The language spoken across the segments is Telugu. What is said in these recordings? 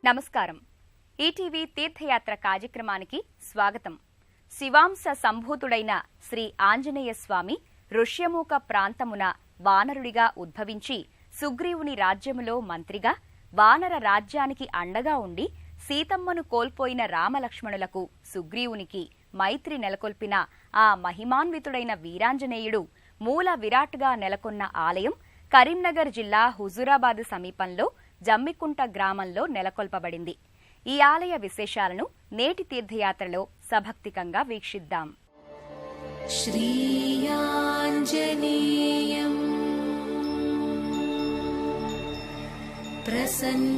నమస్కారం. ఈటీవీ తీర్థయాత్ర కార్యక్రమానికి స్వాగతం. శివాంశ సంభూతుడైన శ్రీ ఆంజనేయ స్వామి ఋష్యమూక ప్రాంతమున వానరుడిగా ఉద్భవించి సుగ్రీవుని రాజ్యములో మంత్రిగా వానర రాజ్యానికి అండగా ఉండి సీతమ్మను కోల్పోయిన రామలక్ష్మణులకు సుగ్రీవునికి మైత్రి నెలకొల్పిన ఆ మహిమాన్వితుడైన వీరాంజనేయుడు మూల విరాట్గా నెలకొన్న ఆలయం కరీంనగర్ జిల్లా హుజూరాబాద్ సమీపంలో జమ్మికుంట గ్రామంలో నెలకొల్పబడింది. ఈ ఆలయ విశేషాలను నేటి తీర్థయాత్రలో సభక్తికంగా వీక్షిద్దాం. శ్రీయాంజనేయం ప్రసన్నాంజనేయం.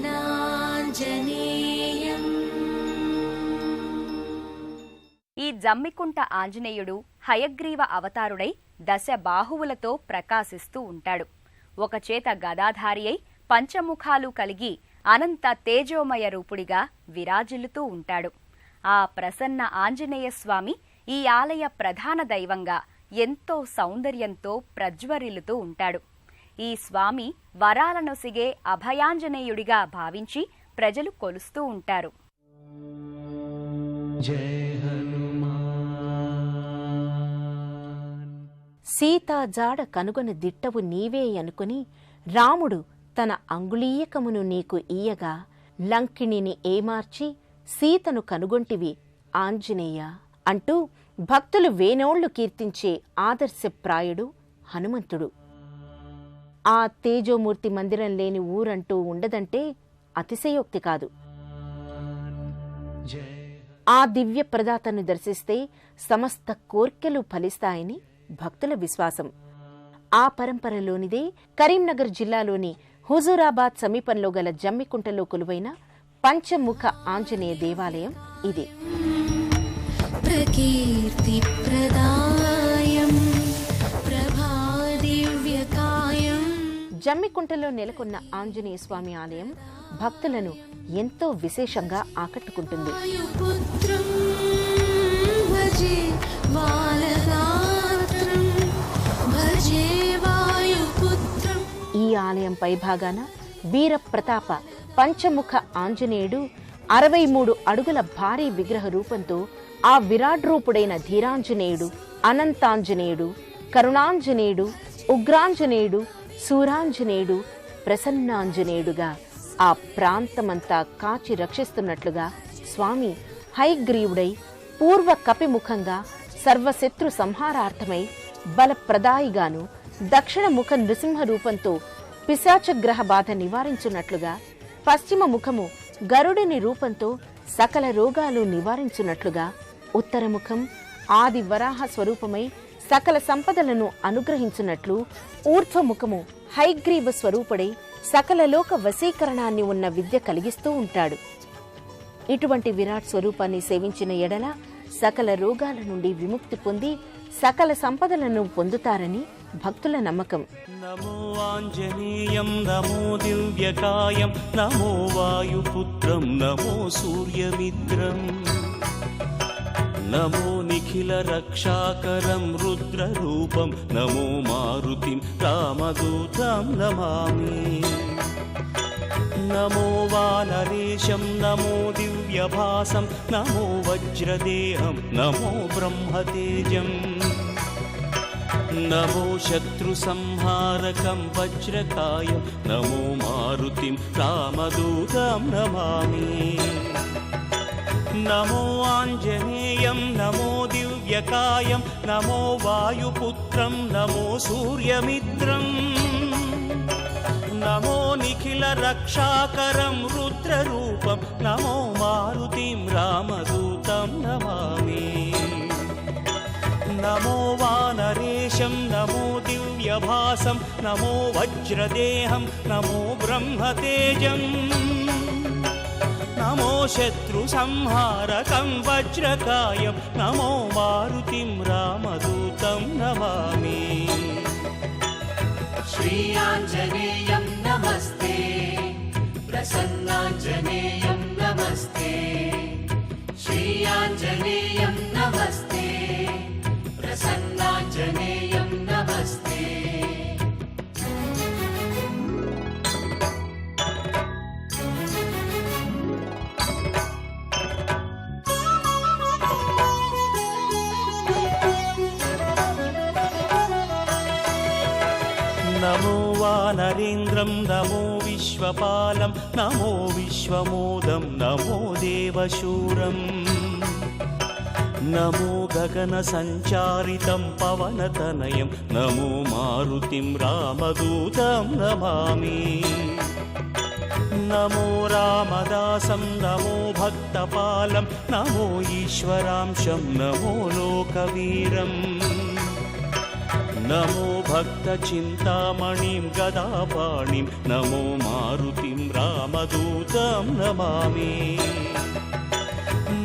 ఈ జమ్మికుంట ఆంజనేయుడు హయగ్రీవ అవతారుడై దశ బాహువులతో ప్రకాశిస్తూ ఉంటాడు. ఒక చేత గదాధారి అయి పంచముఖాలు కలిగి అనంత తేజోమయ రూపుడిగా విరాజిల్లుతూ ఉంటాడు. ఆ ప్రసన్న ఆంజనేయ స్వామి ఈ ఆలయ ప్రధాన దైవంగా ఎంతో సౌందర్యంతో ప్రజ్వరిల్లుతూ ఉంటాడు. ఈ స్వామి వరాలనొసిగే అభయాంజనేయుడిగా భావించి ప్రజలు కొలుస్తూ ఉంటారు. సీతా జాడ కనుగొన దిట్టవు నీవే అనుకుని రాముడు తన అంగుళీయకమును నీకు ఇయ్యగా లంకిణిని ఏమార్చి సీతను కనుగొంటివి ఆంజనేయ అంటూ భక్తులు వేనోళ్లు కీర్తించే ఆదర్శప్రాయుడు హనుమంతుడు. ఆ తేజోమూర్తి మందిరం లేని ఊరంటూ ఉండదంటే అతిశయోక్తి కాదు. ఆ దివ్య ప్రదాతను దర్శిస్తే సమస్త కోర్కెలు ఫలిస్తాయని భక్తుల విశ్వాసం. ఆ పరంపరలోనిదే కరీంనగర్ జిల్లాలోని హుజూరాబాద్ సమీపంలో గల జమ్మికుంటలో కొలువైన పంచముఖ ఆంజనేయ దేవాలయం ఇది. ప్రకీర్తి ప్రదాయం ప్రభాదివ్యకాయం. జమ్మికుంటలో నెలకొన్న ఆంజనేయ స్వామి ఆలయం భక్తులను ఎంతో విశేషంగా ఆకట్టుకుంటుంది. ఈ ఆలయం పైభాగాన వీర ప్రతాప పంచముఖ ఆంజనేయుడు 63 అడుగుల భారీ విగ్రహ రూపంతో ఆ విరాట్ రూపుడైన ధీరాంజనేయుడు, అనంతాంజనేయుడు, కరుణాంజనేయుడు, ఉగ్రాంజనేయుడు, సూరాంజనేయుడు, ప్రసన్నాంజనేయుడుగా ఆ ప్రాంతమంతా కాచి రక్షిస్తున్నట్లుగా స్వామి హయగ్రీవుడై పూర్వ కపిముఖంగా సర్వశత్రు సంహారార్థమై బలప్రదాయిగాను దక్షిణ ముఖ నృసింహ రూపంతో పిశాచగ్రహ బాధ నివారించున్నట్లుగా పశ్చిమ ముఖము గరుడిని రూపంతో సకల రోగాలు నివారించున్నట్లుగా ఉత్తరముఖం ఆది వరాహ స్వరూపమై సకల సంపదలను అనుగ్రహించున్నట్లు ఊర్ధ్వముఖము హయగ్రీవ స్వరూపుడై సకల లోక వశీకరణాన్ని ఉన్న విద్య కలిగిస్తూ ఉంటాడు. ఇటువంటి విరాట్ స్వరూపాన్ని సేవించిన ఎడల సకల రోగాల నుండి విముక్తి పొంది సకల సంపదలను పొందుతారని భక్తుల నమ్మకం. నమో ఆంజనేయం నమో దివ్యకాయం నమో వాయుపుత్రం నమో సూర్యమిత్రం నమో నిఖిల రక్షాకరం రుద్రరూపం నమో మారుతిం రామదూతం నమామి. నమో వానరేశం నమో దివ్యభాసం నమో వజ్రదేహం నమో బ్రహ్మతేజం నమో శత్రు సంహారకం వజ్రకాయం నమో మారుతిం రామదూతం నమామి. నమో ఆంజనేయం నమో దివ్యకాయం నమో వాయుపుత్రం నమో సూర్యమిత్రం నమో నిఖిల రక్షాకరం రుద్రరూపం నమో మారుతిం రామదూతం నమామి. నమో వానరేశం నమో దివ్యభాసం నమో వజ్రదేహం నమో బ్రహ్మతేజం నమో శత్రు సంహారకం వజ్రకాయం నమో మారుతిం రామదూతం నమామి. శ్రీయాంజనేయం నమస్తే ప్రసన్నాంజనేయం నమస్తే శ్రీయాంజనేయం నమస్తే ప్రసన్నాంజనేయం నమస్తే. నమో వానరేంద్రం నమో విశ్వపాలం నమో విశ్వమోదం నమో దేవశూరం నమో గగన సంచారితం పవనతనయం నమో మారుతిం రామదూతం నమామి నమో రామదాసం నమో భక్తపాలం నమో ఈశ్వరాంశం నమో లోకవీరం నమో భక్త చింతామణిం గదాపాణిం నమో మారుతిం రామదూతం నమామి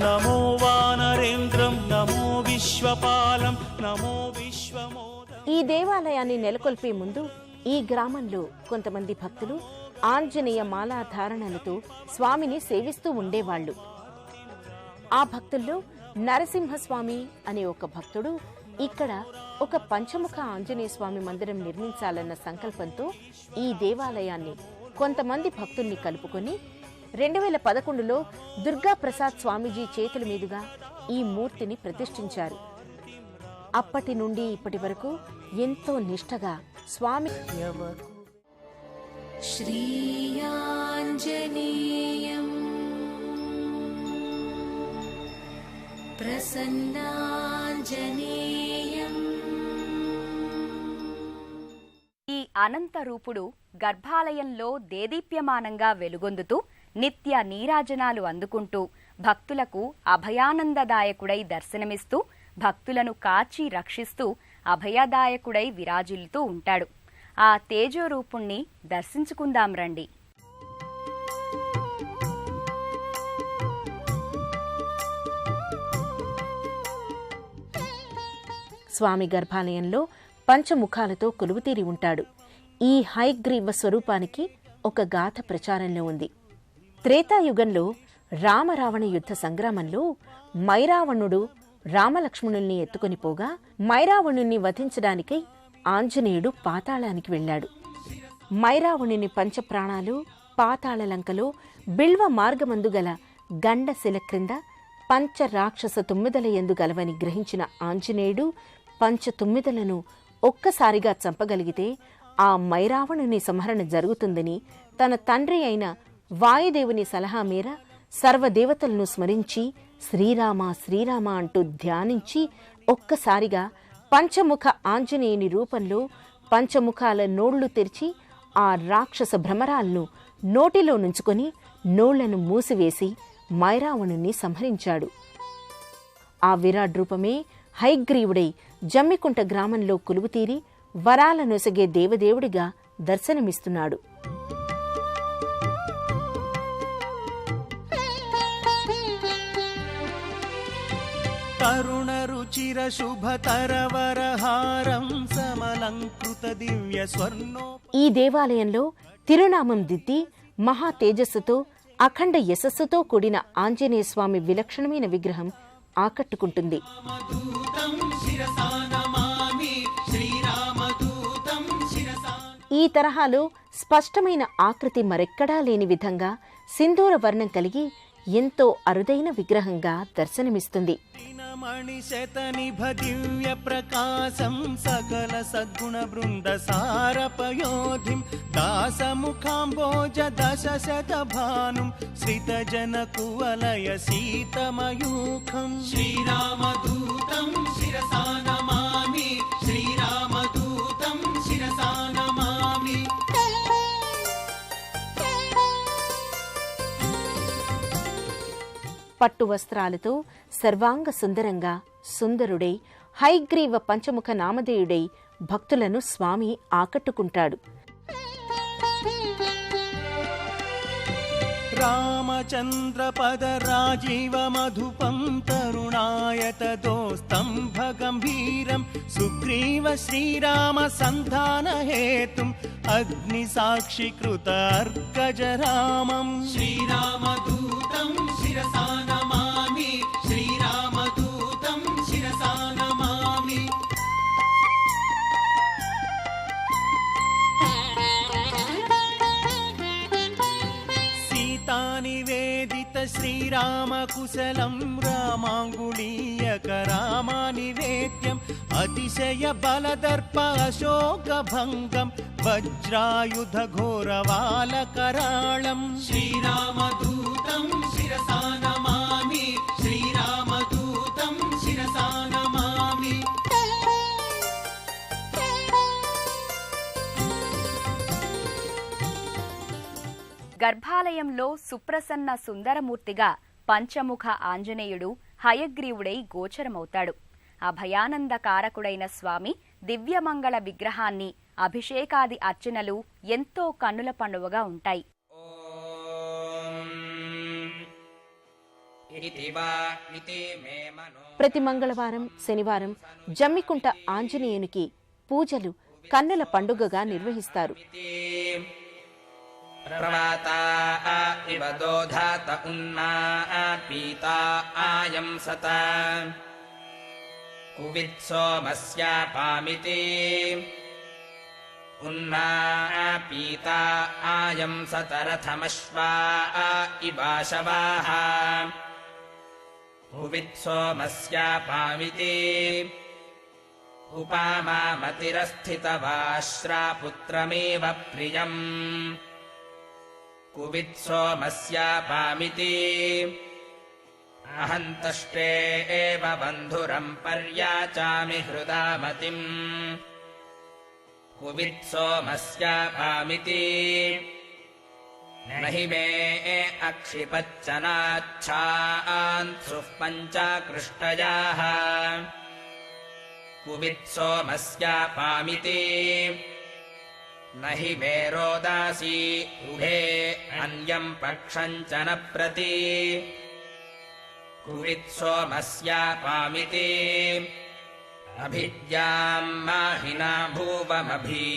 నమో వానరేంద్రం నమో విశ్వపాలం నమో విశ్వమోదం. ఈ దేవాలయాన్ని నెలకొల్పే ముందు ఈ గ్రామంలో కొంతమంది భక్తులు ఆంజనేయ మాలాధారణలతో స్వామిని సేవిస్తూ ఉండేవాళ్లు. ఆ భక్తుల్లో నరసింహస్వామి అనే ఒక భక్తుడు ఇక్కడ ఒక పంచముఖ ఆంజనేయ స్వామి మందిరం నిర్మించాలన్న సంకల్పంతో ఈ దేవాలయాన్ని కొంతమంది భక్తుల్ని కలుపుకొని 2011లో దుర్గా ప్రసాద్ స్వామీజీ చేతుల మీదుగా ఈ మూర్తిని ప్రతిష్ఠించారు. అప్పటి నుండి ఇప్పటి వరకు ఎంతో నిష్ఠగా స్వామి श्रीयाञ्जनेयम् प्रसन्नाञ्जनेयम्. ఈ అనంత రూపుడు గర్భాలయంలో దేదీప్యమానంగా వెలుగొందుతూ నిత్య నీరాజనాలు అందుకుంటూ భక్తులకు అభయానందదాయకుడై దర్శనమిస్తూ భక్తులను కాచి రక్షిస్తూ అభయదాయకుడై విరాజిల్లుతూ ఉంటాడు. ఆ తేజోరూపుణ్ణి దర్శించుకుందాం రండి. స్వామి గర్భాలయంలో పంచముఖాలతో కొలువుతీరి ఉంటాడు. ఈ హయగ్రీవ స్వరూపానికి ఒక గాథ ప్రచారంలో ఉంది. త్రేతాయుగంలో రామరావణ యుద్ధ సంగ్రామంలో మైరావణుడు రామలక్ష్మణుల్ని ఎత్తుకొని పోగా మైరావణుణ్ణి వధించడానికై ఆంజనేయుడు పాతాళానికి వెళ్లాడు. మైరావణుని పంచప్రాణాలు పాతాళలంకలో బిల్వ మార్గమందు గల గండశిల క్రింద పంచరాక్షస తుమ్మిదల యందు గలవని గ్రహించిన ఆంజనేయుడు పంచతుమ్మిదలను ఒక్కసారిగా చంపగలిగితే ఆ మైరావణుని సంహరణ జరుగుతుందని తన తండ్రి అయిన వాయుదేవుని సలహా మేర సర్వదేవతలను స్మరించి శ్రీరామ శ్రీరామ అంటూ ధ్యానించి ఒక్కసారిగా పంచముఖ ఆంజనేయుని రూపంలో పంచముఖాల నోళ్లు తెరిచి ఆ రాక్షస భ్రమరాలను నోటిలో నుంచుకొని నోళ్లను మూసివేసి మైరావణుని సంహరించాడు. ఆ విరాట్ రూపమే హయగ్రీవుడై జమ్మికుంట గ్రామంలో కొలువుతీరి వరాల నొసగే దేవదేవుడిగా దర్శనమిస్తున్నాడు. తరుణ రుచిర శుభతరవరహారం సమలంకృత దివ్య స్వర్ణో. ఈ దేవాలయంలో తిరునామం దిద్ది మహా తేజస్సుతో అఖండ యశస్సుతో కూడిన ఆంజనేయ స్వామి విలక్షణమైన విగ్రహం ఆకట్టుకుంటుంది. ఈ తరహాలో స్పష్టమైన ఆకృతి మరెక్కడా లేని విధంగా సింధూర వర్ణం కలిగి ఎంతో అరుదైన విగ్రహంగా దర్శనమిస్తుంది. మణిశతనిభ దివ్య ప్రకాశం సకల సద్గుణ బృంద సారపయోధిం దాసముఖాంబోజ దశశత భానుం శ్రిత జన కువలయ సీతమయూఖం శ్రీరామదూతం శిరసా నమామి శ్రీరామదూతం శిరసా నమామి. పట్టు వస్త్రాలతో సర్వాంగ సుందరంగా సుందరుడై హయగ్రీవ పంచముఖ నామధేయుడై భక్తులను స్వామి ఆకట్టుకుంటాడు. రామచంద్ర పద రాజీవ మధుపం తరుణాయత దోస్తంభ గంభీరం సుగ్రీవ శ్రీరామ సంధాన హేతుం అగ్ని సాక్షికృత అర్కజరామం శ్రీరామదూతం శిరసా నమామి శ్రీరామదూతం శిరసా నమామి. నివేదిత శ్రీరామ కుశలం రామాంగుళీయక రామ నివేదిత वेद्यम् अतिशय बलदर्प अशोकभङ्गम् वज्रायुधघोरवालकराळम् श्रीरामदूतं शिरसा नमामि श्रीरामदूतं शिरसा नमामि గర్భాలయంలో సుప్రసన్న సుందరమూర్తిగా పంచముఖ ఆంజనేయుడు హయగ్రీవుడై గోచరమవుతాడు. అభయానందకారకుడైన స్వామి దివ్యమంగళ విగ్రహాన్ని అభిషేకాది అర్చనలు ఎంతో కన్నుల పండువగా ఉంటాయి. ప్రతి మంగళవారం శనివారం జమ్మికుంట ఆంజనేయునికి పూజలు కన్నుల పండుగగా నిర్వహిస్తారు. ప్రవాతా ఇవ దోధాత ఉన్నా పీతా ఆయం సత కువిత్సోమస్యాపామితి ఉన్నా పీతా ఆయం సతరథమశ్వా ఇవాశవాః కువిత్సోమస్యాపామితి ఉపామామతిరస్థితవాశ్రాపుత్రమేవ ప్రియम् కువిత్సోమస్యాపామితి అహంతష్టే ఏవ బంధురం పర్యాచామి హృదామతిం కువిత్సోమస్యాపామితి నహి మే అక్షిపచ్చనాచ్ఛాన్సుః పంచాకృష్టయాః కువిత్సోమస్యాపామితి నహి మే రోదాసి ఉభే అన్యం పక్షం చ న ప్రతి కువిత్సోమస్యాపామితి అభిద్యాం మాహినా భూవమభీ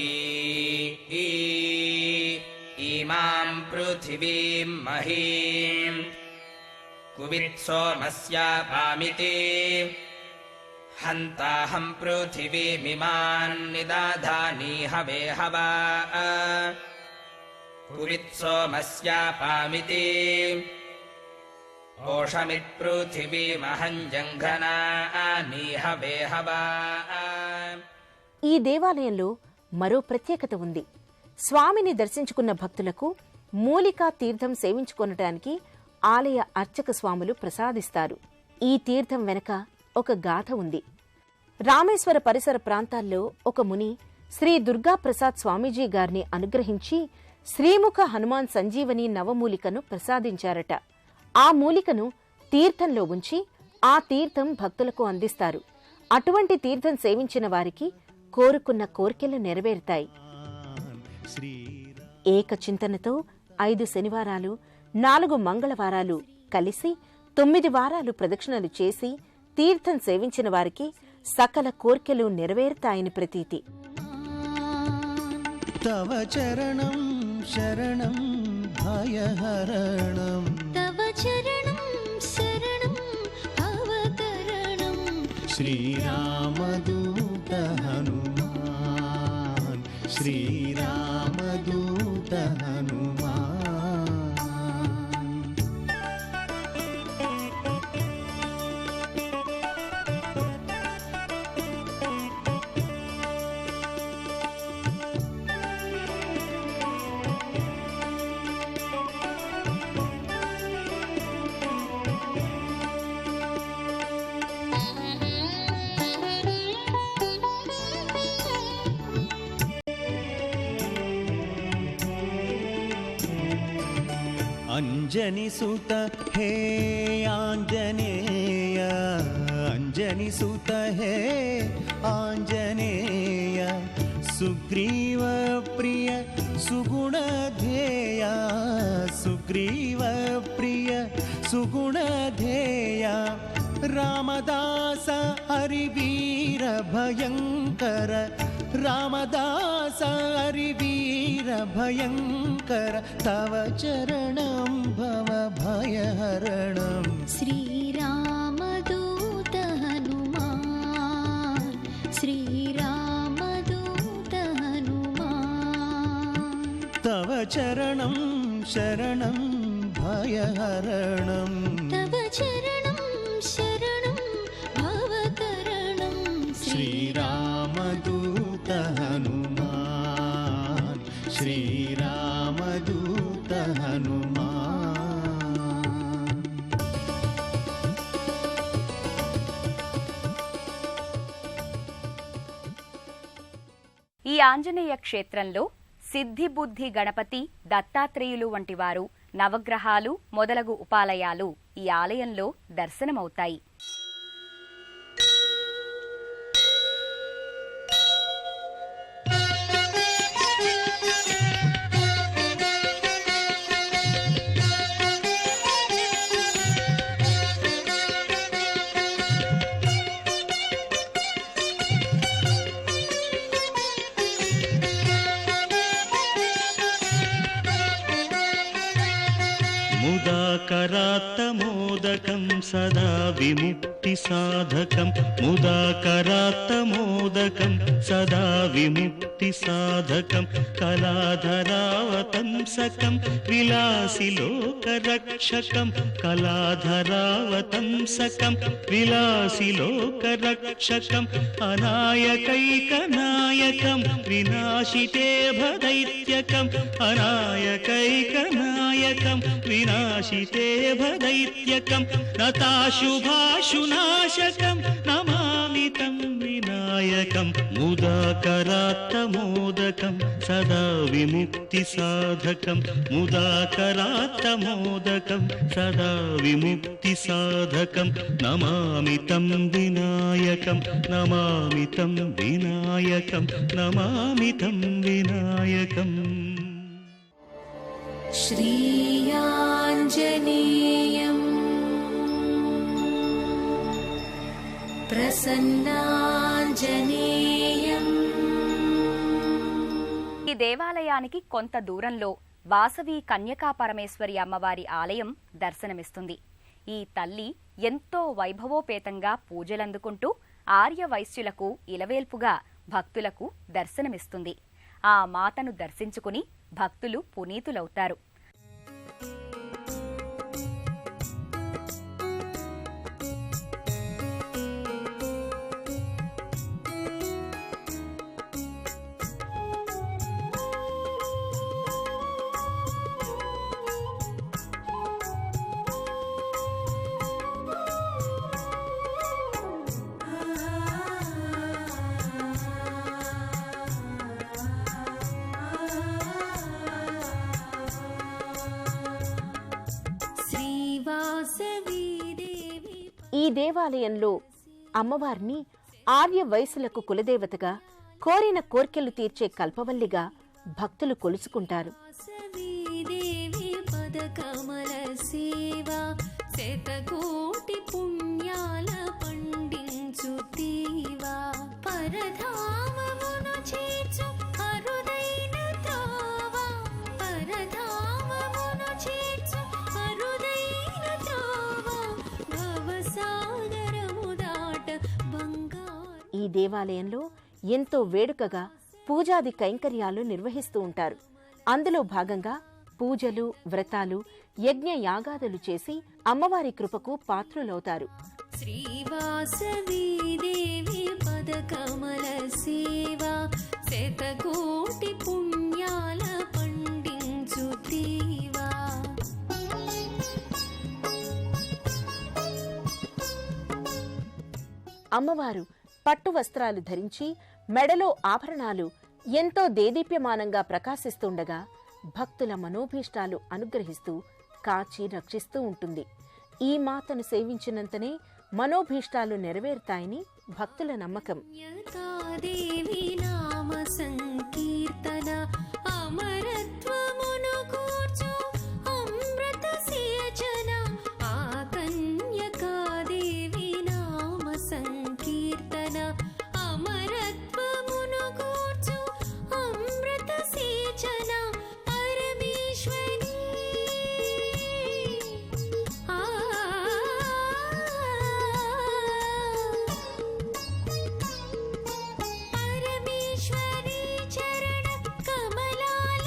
ఇమాం పృథివీం మహీం కువిత్సోమస్యాపామితి హంతాహం పృథివీమిమాన్నిదాధానీహ వేహవా కువిత్సోమస్యాపామితి ఓషమిత్పృథివీమహం జంఘనానీహ వేహవా. ఈ దేవాలయంలో మరో ప్రత్యేకత ఉంది. స్వామిని దర్శించుకున్న భక్తులకు మూలికా తీర్థం సేవించుకొనటానికి ఆలయ అర్చక స్వాములు ప్రసాదిస్తారు. ఈ తీర్థం వెనక ఒక గాథ ఉంది. రామేశ్వర పరిసర ప్రాంతాల్లో ఒక ముని శ్రీ దుర్గాప్రసాద్ స్వామీజీ గారిని అనుగ్రహించి శ్రీముఖ హనుమాన్ సంజీవని నవమూలికను ప్రసాదించారట. ఆ మూలికను తీర్థంలో ఉంచి ఆ తీర్థం భక్తులకు అందిస్తారు. అటువంటి తీర్థం సేవించిన వారికి కోరుకున్న కోర్కెలు నెరవేరుతాయి. ఏకచింతనతో 5 శనివారాలు 4 మంగళవారాలు కలిసి 9 వారాలు ప్రదక్షిణలు చేసి తీర్థం సేవించిన వారికి సకల కోర్కెలు నెరవేరుతాయని ప్రతీతి. తవ చరణం శరణం భయహరణం తవ చరణం శరణం అవతరణం శ్రీరామదూత హనుమాన్ శ్రీరామదూత హనుమాన్. अंजनीसुत हे आंजनेय अंजनीसुत हे आंजनेय सुग्रीव प्रिय सुगुणधेय सुग्रीव प्रिय सुगुणधेय रामदास हरिवीर भयंकर रामदास हरिवीर भयंकर तव चरणं भव भयहरणं श्रीरामदूत हनुमान् श्रीरामदूत हनुमान् तव चरणं शरणं भयहरणं तव चरणं शरणं भवतरणं श्रीरामदूत हनुमान श्रीरामदूत हनुमान। ఈ ఆంజనేయ క్షేత్రంలో సిద్ధి బుద్ధి గణపతి దత్తాత్రేయులు వంటి వారు నవగ్రహాలు మొదలగు ఉపాలయాలు ఈ ఆలయంలో దర్శనమవుతాయి. मुदाकरात्तमोदकं सदा विमुक्तिसाधकं मुदाकरात्तमोदकं सदा विमुक्तिसाधकं कलाधरावतंसकं विलासिलोकरक्षकं कलाधरावतंसकं विलासिलोकरक्षकम् अनायकैकनायकं विनाशिते भदैत्यकम् अनायकैकनायकं विनाशिते भदैत्यकं नताशुभाशुनाशकं नमामि तं विनायकं मुदाकरात्तमोदकं सदा विमुक्तिसाधकं मुदाकरात्तमोदकं सदा विमुक्तिसाधकं नमामि तं विनायकं नमामि तं विनायकं नमामि तं विनायकम्। श्रीयाञ्जनेयम् प्रसन्नाञ्जनेयम्। ఈ దేవాలయానికి కొంత దూరంలో వాసవి కన్యకా పరమేశ్వరి అమ్మవారి ఆలయం దర్శనమిస్తుంది. ఈ తల్లి ఎంతో వైభవోపేతంగా పూజలందుకుంటూ ఆర్య వైశ్యులకు ఇలవేల్పుగా భక్తులకు దర్శనమిస్తుంది. ఆ మాతను దర్శించుకుని భక్తులు పునీతులవుతారు. ఈ దేవాలయంలో అమ్మవారిని ఆర్య వయసులకు కులదేవతగా, కోరిన కోర్కెలు తీర్చే కల్పవల్లిగా భక్తులు కొలుసుకుంటారు. ఈ దేవాలయంలో ఎంతో వేడుకగా పూజాది కైంకర్యాలు నిర్వహిస్తూ ఉంటారు. అందులో భాగంగా పూజలు, వ్రతాలు, యజ్ఞ యాగాదులు చేసి అమ్మవారి కృపకు పాత్రులవుతారు. శ్రీవాసవి దేవి పదకమల సేవా శతకోటి పుణ్యాల పండించు తీవా. అమ్మవారు పట్టు వస్త్రాలు ధరించి మెడలో ఆభరణాలు ఎంతో దేదీప్యమానంగా ప్రకాశిస్తుండగా భక్తుల మనోభీష్టాలు అనుగ్రహిస్తూ కాచి రక్షిస్తూ ఉంటుంది. ఈ మాతను సేవించినంతనే మనోభీష్టాలు నెరవేరుతాయని భక్తుల నమ్మకం. దేవి నామ సంకీర్తన అమరత్వమును కూర్చు అమృత సేచన ఆ కన్యకా దేవి నామ సంకీర్తన అమరత్వమును కూర్చు అమృత సేచన పరమేశ్వరి పరమేశ్వరి చరణ కమలాల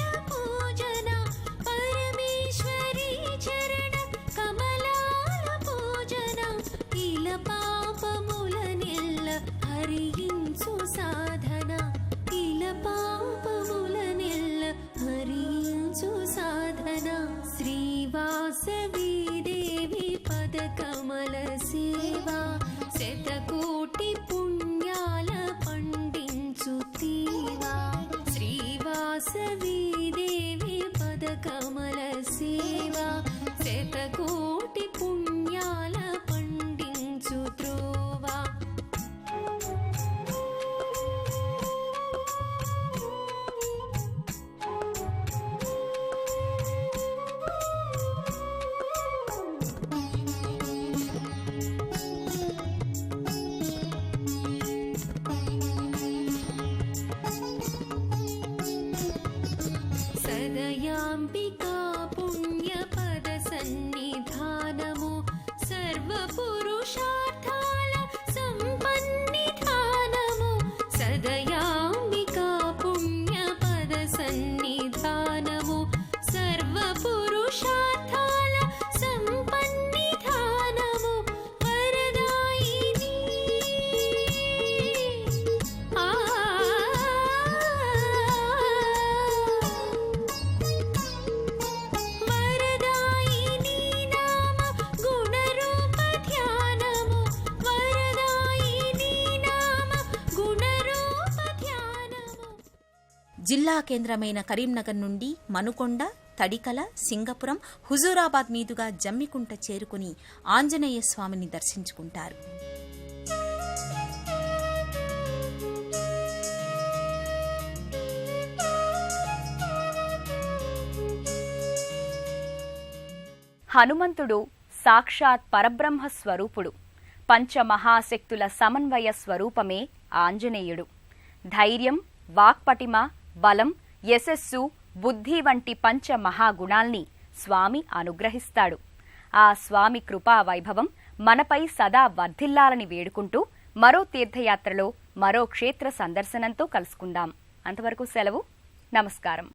జిల్లా కేంద్రమైన కరీంనగర్ నుండి మనుకొండ, తడికల, సింగపురం, హుజూరాబాద్ మీదుగా జమ్మికుంట చేరుకుని ఆంజనేయ స్వామిని దర్శించుకుంటారు. హనుమంతుడు సాక్షాత్ పరబ్రహ్మ స్వరూపుడు. పంచమహాశక్తుల సమన్వయ స్వరూపమే ఆంజనేయుడు. ధైర్యం, వాక్పటిమ, బలం, యశస్సు, బుద్ధి వంటి పంచమహాగుణాల్ని స్వామి అనుగ్రహిస్తాడు. ఆ స్వామి కృపా వైభవం మనపై సదా వర్ధిల్లాలని వేడుకుంటూ మరో తీర్థయాత్రలో మరో క్షేత్ర సందర్శనంతో కలుసుకుందాం. అంతవరకు సెలవు. నమస్కారం.